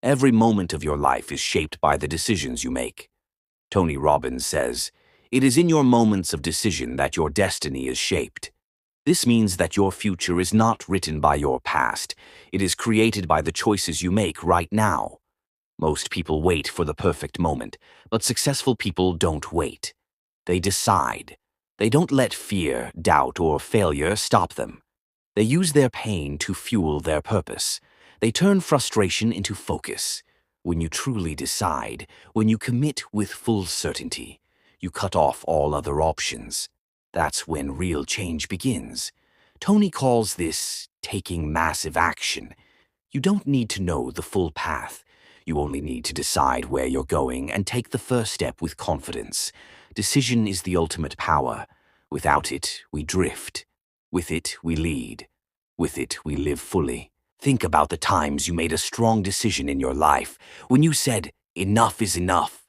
Every moment of your life is shaped by the decisions you make. Tony Robbins says, "It is in your moments of decision that your destiny is shaped." This means that your future is not written by your past. It is created by the choices you make right now. Most people wait for the perfect moment, but successful people don't wait. They decide. They don't let fear, doubt, or failure stop them. They use their pain to fuel their purpose. They turn frustration into focus. When you truly decide, when you commit with full certainty, you cut off all other options. That's when real change begins. Tony calls this taking massive action. You don't need to know the full path. You only need to decide where you're going and take the first step with confidence. Decision is the ultimate power. Without it, we drift. With it, we lead. With it, we live fully. Think about the times you made a strong decision in your life, when you said, "Enough is enough."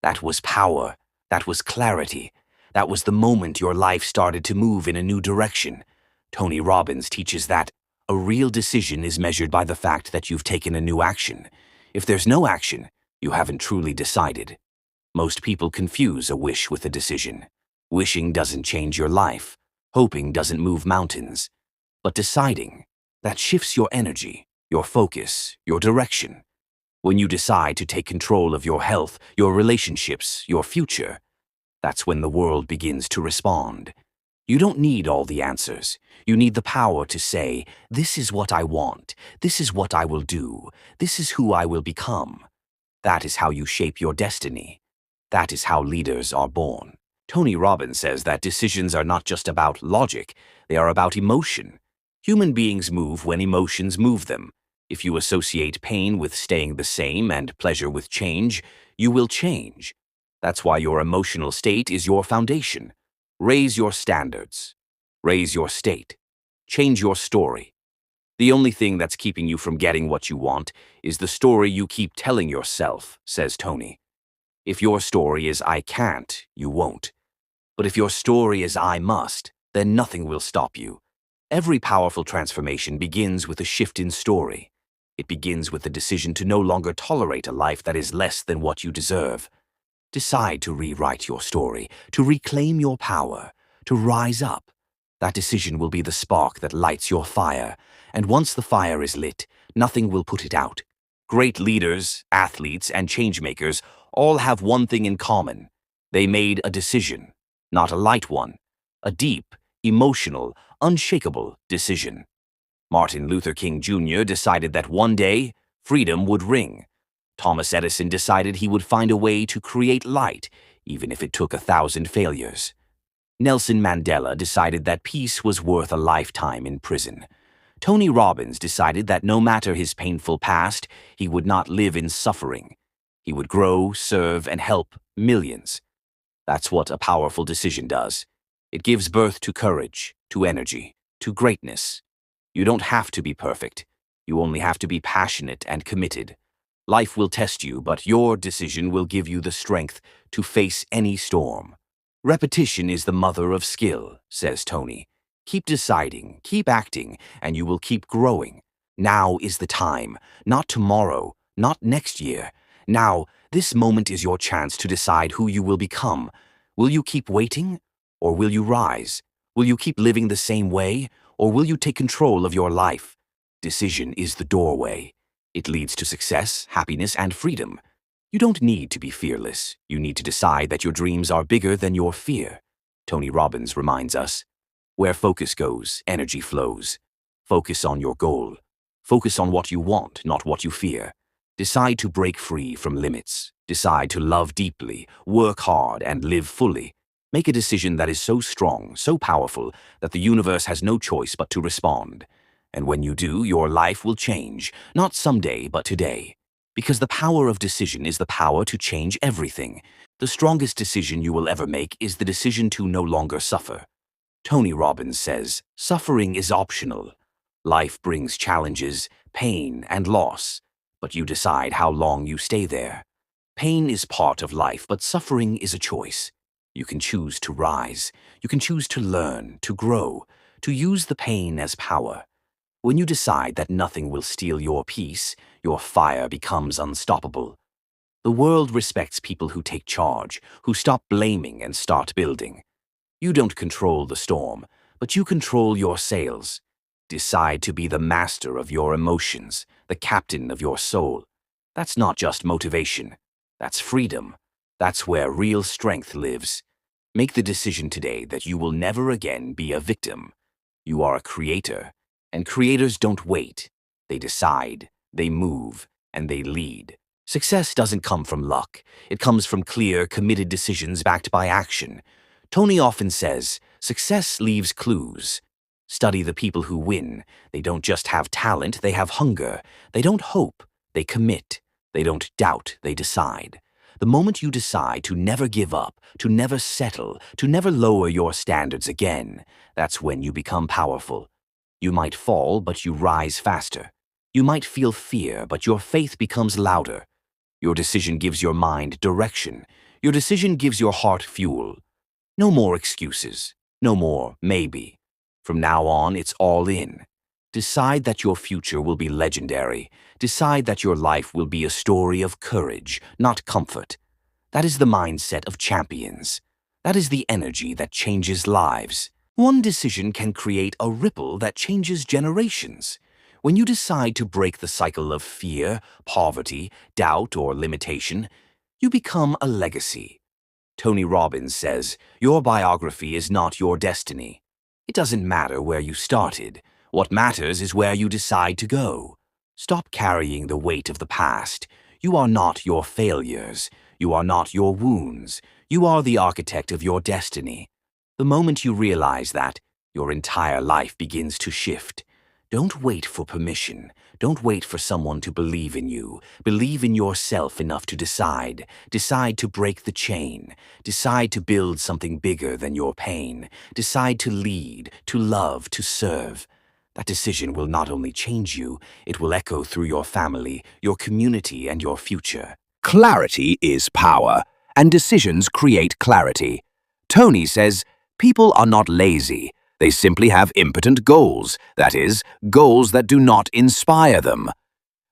That was power. That was clarity. That was the moment your life started to move in a new direction. Tony Robbins teaches that a real decision is measured by the fact that you've taken a new action. If there's no action, you haven't truly decided. Most people confuse a wish with a decision. Wishing doesn't change your life. Hoping doesn't move mountains. But deciding, that shifts your energy, your focus, your direction. When you decide to take control of your health, your relationships, your future, that's when the world begins to respond. You don't need all the answers. You need the power to say, "This is what I want. This is what I will do. This is who I will become." That is how you shape your destiny. That is how leaders are born. Tony Robbins says that decisions are not just about logic, they are about emotion. Human beings move when emotions move them. If you associate pain with staying the same and pleasure with change, you will change. That's why your emotional state is your foundation. Raise your standards. Raise your state. Change your story. The only thing that's keeping you from getting what you want is the story you keep telling yourself, says Tony. If your story is "I can't," you won't. But if your story is "I must," then nothing will stop you. Every powerful transformation begins with a shift in story. It begins with the decision to no longer tolerate a life that is less than what you deserve. Decide to rewrite your story, to reclaim your power, to rise up. That decision will be the spark that lights your fire, and once the fire is lit, nothing will put it out. Great leaders, athletes, and changemakers all have one thing in common. They made a decision, not a light one, a deep, emotional, unshakable decision. Martin Luther King Jr. decided that one day, freedom would ring. Thomas Edison decided he would find a way to create light, even if it took 1,000 failures. Nelson Mandela decided that peace was worth a lifetime in prison. Tony Robbins decided that no matter his painful past, he would not live in suffering. He would grow, serve, and help millions. That's what a powerful decision does. It gives birth to courage, to energy, to greatness. You don't have to be perfect. You only have to be passionate and committed. Life will test you, but your decision will give you the strength to face any storm. Repetition is the mother of skill, says Tony. Keep deciding, keep acting, and you will keep growing. Now is the time, not tomorrow, not next year. Now, this moment is your chance to decide who you will become. Will you keep waiting? Or will you rise? Will you keep living the same way? Or will you take control of your life? Decision is the doorway. It leads to success, happiness, and freedom. You don't need to be fearless. You need to decide that your dreams are bigger than your fear. Tony Robbins reminds us, where focus goes, energy flows. Focus on your goal. Focus on what you want, not what you fear. Decide to break free from limits. Decide to love deeply, work hard, and live fully. Make a decision that is so strong, so powerful, that the universe has no choice but to respond. And when you do, your life will change, not someday, but today. Because the power of decision is the power to change everything. The strongest decision you will ever make is the decision to no longer suffer. Tony Robbins says, suffering is optional. Life brings challenges, pain, and loss, but you decide how long you stay there. Pain is part of life, but suffering is a choice. You can choose to rise. You can choose to learn, to grow, to use the pain as power. When you decide that nothing will steal your peace, your fire becomes unstoppable. The world respects people who take charge, who stop blaming and start building. You don't control the storm, but you control your sails. Decide to be the master of your emotions, the captain of your soul. That's not just motivation. That's freedom. That's where real strength lives. Make the decision today that you will never again be a victim. You are a creator, and creators don't wait. They decide, they move, and they lead. Success doesn't come from luck. It comes from clear, committed decisions backed by action. Tony often says, success leaves clues. Study the people who win. They don't just have talent, they have hunger. They don't hope, they commit. They don't doubt, they decide. The moment you decide to never give up, to never settle, to never lower your standards again, that's when you become powerful. You might fall, but you rise faster. You might feel fear, but your faith becomes louder. Your decision gives your mind direction. Your decision gives your heart fuel. No more excuses. No more maybe. From now on, it's all in. Decide that your future will be legendary. Decide that your life will be a story of courage, not comfort. That is the mindset of champions. That is the energy that changes lives. One decision can create a ripple that changes generations. When you decide to break the cycle of fear, poverty, doubt, or limitation, you become a legacy. Tony Robbins says, your biography is not your destiny. It doesn't matter where you started. What matters is where you decide to go. Stop carrying the weight of the past. You are not your failures. You are not your wounds. You are the architect of your destiny. The moment you realize that, your entire life begins to shift. Don't wait for permission. Don't wait for someone to believe in you. Believe in yourself enough to decide. Decide to break the chain. Decide to build something bigger than your pain. Decide to lead, to love, to serve. That decision will not only change you, it will echo through your family, your community, and your future. Clarity is power, and decisions create clarity. Tony says, people are not lazy. They simply have impotent goals, that is, goals that do not inspire them.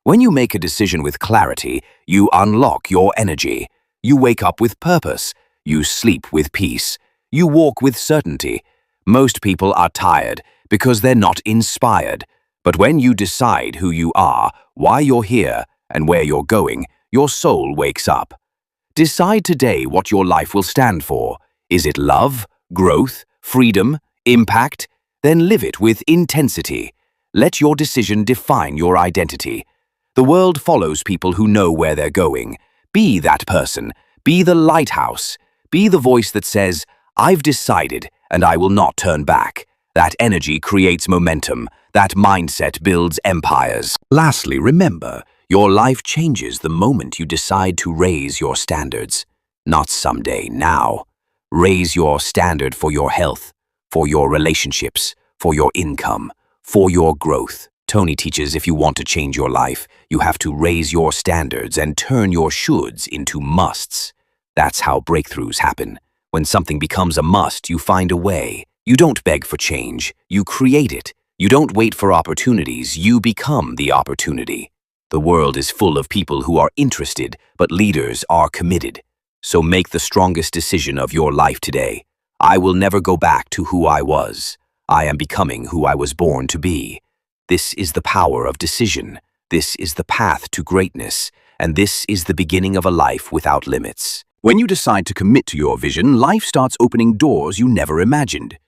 When you make a decision with clarity, you unlock your energy. You wake up with purpose. You sleep with peace. You walk with certainty. Most people are tired because they're not inspired. But when you decide who you are, why you're here, and where you're going, your soul wakes up. Decide today what your life will stand for. Is it love, growth, freedom, impact? Then live it with intensity. Let your decision define your identity. The world follows people who know where they're going. Be that person. Be the lighthouse. Be the voice that says, I've decided and I will not turn back. That energy creates momentum. That mindset builds empires. Lastly, remember, your life changes the moment you decide to raise your standards. Not someday, now. Raise your standard for your health, for your relationships, for your income, for your growth. Tony teaches if you want to change your life, you have to raise your standards and turn your shoulds into musts. That's how breakthroughs happen. When something becomes a must, you find a way. You don't beg for change, you create it. You don't wait for opportunities, you become the opportunity. The world is full of people who are interested, but leaders are committed. So make the strongest decision of your life today. I will never go back to who I was. I am becoming who I was born to be. This is the power of decision. This is the path to greatness. And this is the beginning of a life without limits. When you decide to commit to your vision, life starts opening doors you never imagined.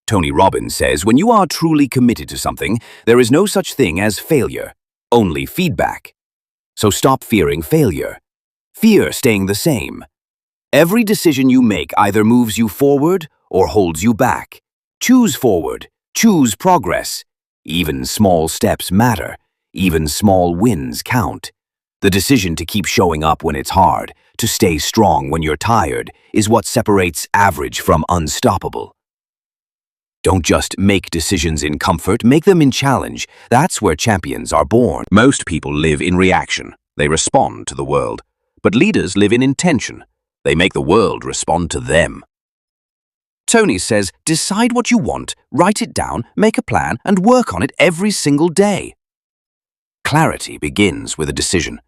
Tony Robbins says, when you are truly committed to something, there is no such thing as failure, only feedback. So stop fearing failure. Fear staying the same. Every decision you make either moves you forward or holds you back. Choose forward. Choose progress. Even small steps matter. Even small wins count. The decision to keep showing up when it's hard, to stay strong when you're tired, is what separates average from unstoppable. Don't just make decisions in comfort, make them in challenge. That's where champions are born. Most people live in reaction. They respond to the world. But leaders live in intention. They make the world respond to them. Tony says, decide what you want, write it down, make a plan, and work on it every single day. Clarity begins with a decision.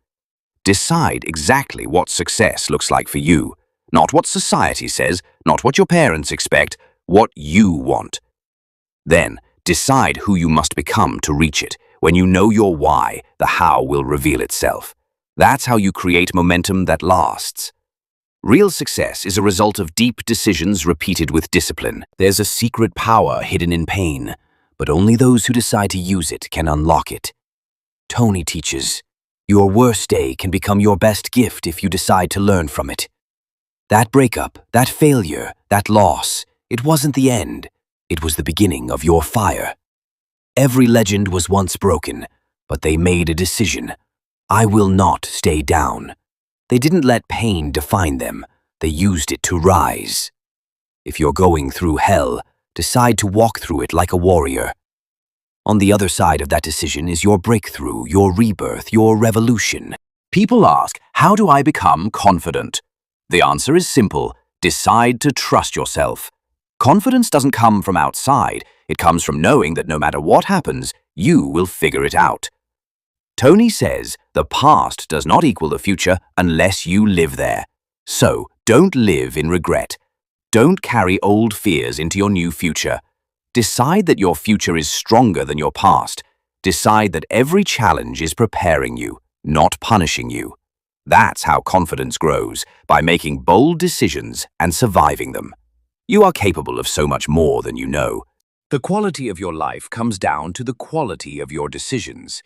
Decide exactly what success looks like for you. Not what society says, not what your parents expect, what you want. Then, decide who you must become to reach it. When you know your why, the how will reveal itself. That's how you create momentum that lasts. Real success is a result of deep decisions repeated with discipline. There's a secret power hidden in pain, but only those who decide to use it can unlock it. Tony teaches, your worst day can become your best gift if you decide to learn from it. That breakup, that failure, that loss, it wasn't the end. It was the beginning of your fire. Every legend was once broken, but they made a decision. I will not stay down. They didn't let pain define them. They used it to rise. If you're going through hell, decide to walk through it like a warrior. On the other side of that decision is your breakthrough, your rebirth, your revolution. People ask, how do I become confident? The answer is simple. Decide to trust yourself. Confidence doesn't come from outside. It comes from knowing that no matter what happens, you will figure it out. Tony says, the past does not equal the future unless you live there. So, don't live in regret. Don't carry old fears into your new future. Decide that your future is stronger than your past. Decide that every challenge is preparing you, not punishing you. That's how confidence grows, by making bold decisions and surviving them. You are capable of so much more than you know. The quality of your life comes down to the quality of your decisions.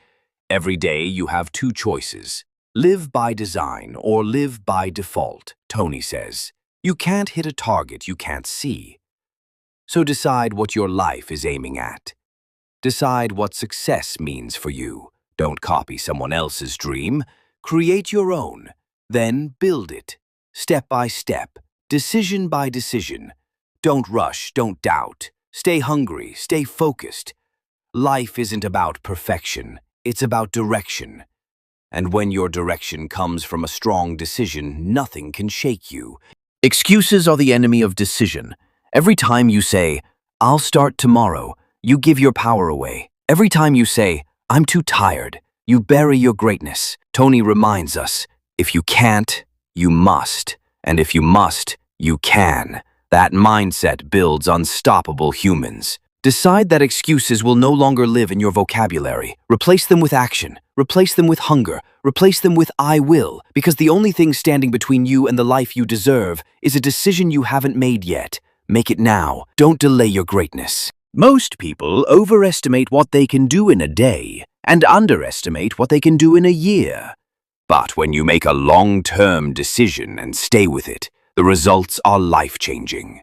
Every day you have two choices. Live by design or live by default, Tony says. You can't hit a target you can't see. So decide what your life is aiming at. Decide what success means for you. Don't copy someone else's dream. Create your own. Then build it. Step by step. Decision by decision. Don't rush, don't doubt. Stay hungry, stay focused. Life isn't about perfection. It's about direction. And when your direction comes from a strong decision, nothing can shake you. Excuses are the enemy of decision. Every time you say, I'll start tomorrow, you give your power away. Every time you say, I'm too tired, you bury your greatness. Tony reminds us, if you can't, you must. And if you must, you can. That mindset builds unstoppable humans. Decide that excuses will no longer live in your vocabulary. Replace them with action. Replace them with hunger. Replace them with I will, because the only thing standing between you and the life you deserve is a decision you haven't made yet. Make it now. Don't delay your greatness. Most people overestimate what they can do in a day and underestimate what they can do in a year. But when you make a long-term decision and stay with it, the results are life-changing.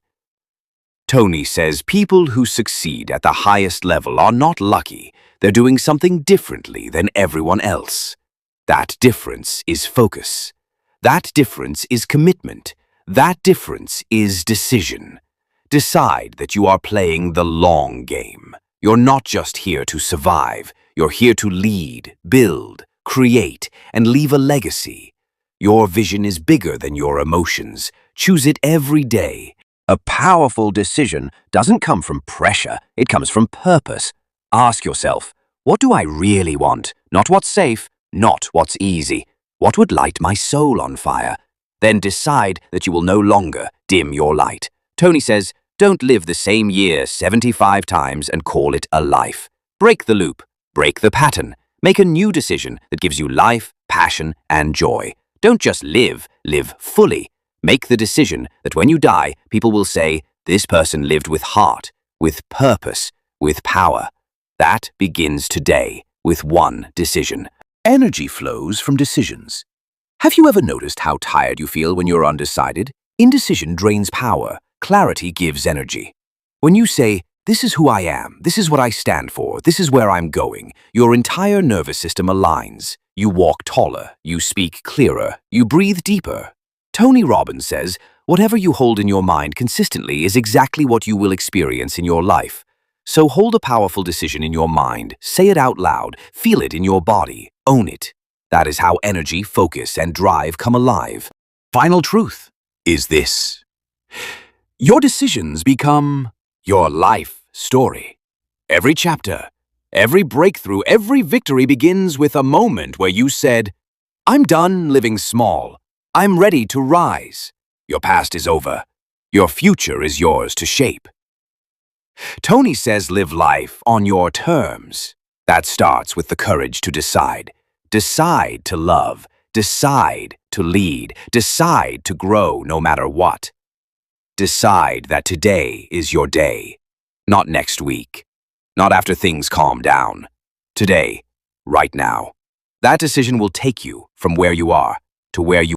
Tony says people who succeed at the highest level are not lucky. They're doing something differently than everyone else. That difference is focus. That difference is commitment. That difference is decision. Decide that you are playing the long game. You're not just here to survive. You're here to lead, build, create, and leave a legacy. Your vision is bigger than your emotions. Choose it every day. A powerful decision doesn't come from pressure, it comes from purpose. Ask yourself, what do I really want? Not what's safe, not what's easy. What would light my soul on fire? Then decide that you will no longer dim your light. Tony says, don't live the same year 75 times and call it a life. Break the loop, break the pattern. Make a new decision that gives you life, passion, and joy. Don't just live, live fully. Make the decision that when you die, people will say, this person lived with heart, with purpose, with power. That begins today with one decision. Energy flows from decisions. Have you ever noticed how tired you feel when you're undecided? Indecision drains power. Clarity gives energy. When you say, this is who I am, this is what I stand for, this is where I'm going, your entire nervous system aligns. You walk taller, you speak clearer, you breathe deeper. Tony Robbins says, whatever you hold in your mind consistently is exactly what you will experience in your life. So hold a powerful decision in your mind, say it out loud, feel it in your body, own it. That is how energy, focus, and drive come alive. Final truth is this. Your decisions become your life story. Every chapter, every breakthrough, every victory begins with a moment where you said, "I'm done living small. I'm ready to rise." Your past is over. Your future is yours to shape. Tony says live life on your terms. That starts with the courage to decide. Decide to love. Decide to lead. Decide to grow no matter what. Decide that today is your day. Not next week. Not after things calm down. Today, right now. That decision will take you from where you are to where you